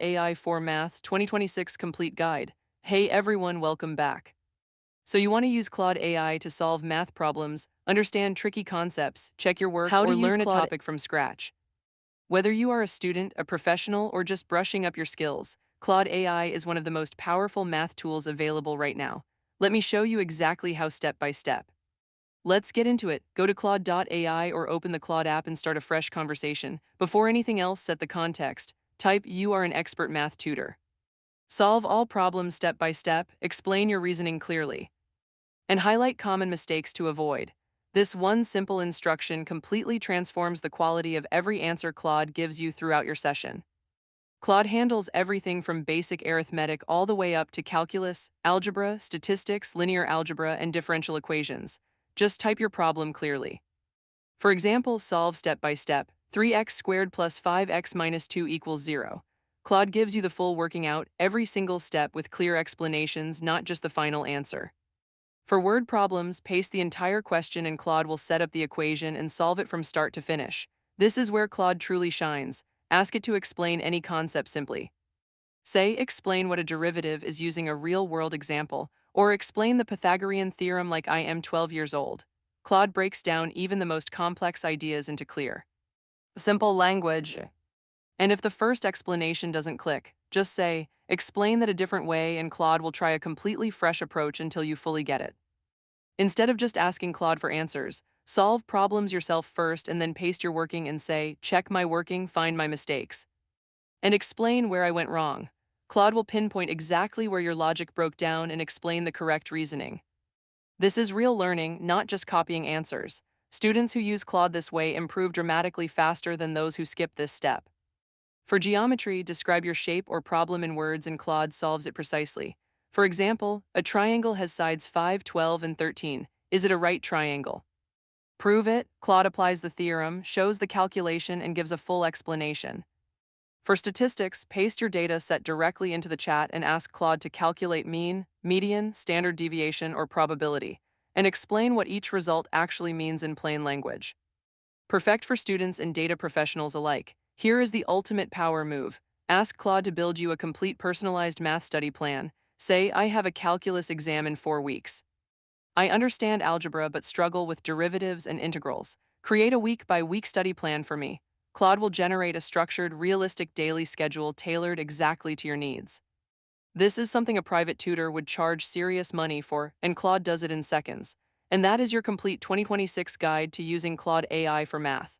AI for Math 2026 Complete Guide. Hey everyone, welcome back. So you want to use Claude AI to solve math problems, understand tricky concepts, check your work, How to or use learn a Claude. topic from scratch. Whether you are a student, a professional, or just brushing up your skills, Claude AI is one of the most powerful math tools available right now. Let me show you exactly how step by step. Let's get into it. Go to Claude.ai or open the Claude app and start a fresh conversation. Before anything else, set the context. Type, "You are an expert math tutor." Solve all problems step by step, explain your reasoning clearly, and highlight common mistakes to avoid. This one simple instruction completely transforms the quality of every answer Claude gives you throughout your session. Claude handles everything from basic arithmetic all the way up to calculus, algebra, statistics, linear algebra, and differential equations. Just type your problem clearly. For example, solve step by step, 3x squared plus 5x minus 2 equals 0. Claude gives you the full working out, every single step with clear explanations, not just the final answer. For word problems, paste the entire question and Claude will set up the equation and solve it from start to finish. This is where Claude truly shines. Ask it to explain any concept simply. Say, explain what a derivative is using a real-world example, or explain the Pythagorean theorem like I am 12 years old. Claude breaks down even the most complex ideas into clear, simple language. And if the first explanation doesn't click, just say, explain that a different way, and Claude will try a completely fresh approach until you fully get it. Instead of just asking Claude for answers, solve problems yourself first and then paste your working and say, check my working, find my mistakes, and explain where I went wrong. Claude will pinpoint exactly where your logic broke down and explain the correct reasoning. This is real learning, not just copying answers. Students who use Claude this way improve dramatically faster than those who skip this step. For geometry, describe your shape or problem in words and Claude solves it precisely. For example, a triangle has sides 5, 12, and 13. Is it a right triangle? Prove it. Claude applies the theorem, shows the calculation, and gives a full explanation. For statistics, paste your data set directly into the chat and ask Claude to calculate mean, median, standard deviation, or probability, and explain what each result actually means in plain language. Perfect for students and data professionals alike. Here is the ultimate power move. Ask Claude to build you a complete personalized math study plan. Say, I have a calculus exam in 4 weeks. I understand algebra but struggle with derivatives and integrals. Create a week-by-week study plan for me. Claude will generate a structured, realistic daily schedule tailored exactly to your needs. This is something a private tutor would charge serious money for, and Claude does it in seconds. And that is your complete 2026 guide to using Claude AI for math.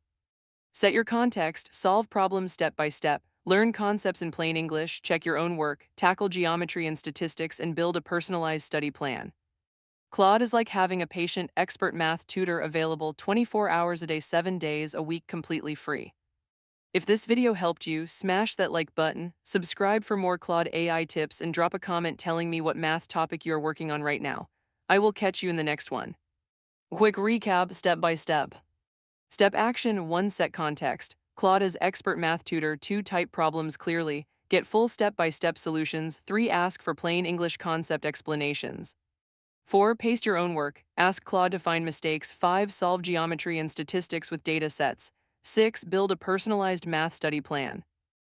Set your context, solve problems step by step, learn concepts in plain English, check your own work, tackle geometry and statistics, and build a personalized study plan. Claude is like having a patient, expert math tutor available 24 hours a day, 7 days a week, completely free. If this video helped you, smash that like button, subscribe for more Claude AI tips, and drop a comment telling me what math topic you are working on right now. I will catch you in the next one. Quick recap, step by step. Step action 1. Set context. Claude is expert math tutor. 2. Type problems clearly. Get full step-by-step solutions. 3. Ask for plain English concept explanations. 4. Paste your own work. Ask Claude to find mistakes. 5. Solve geometry and statistics with data sets. 6. Build a personalized math study plan.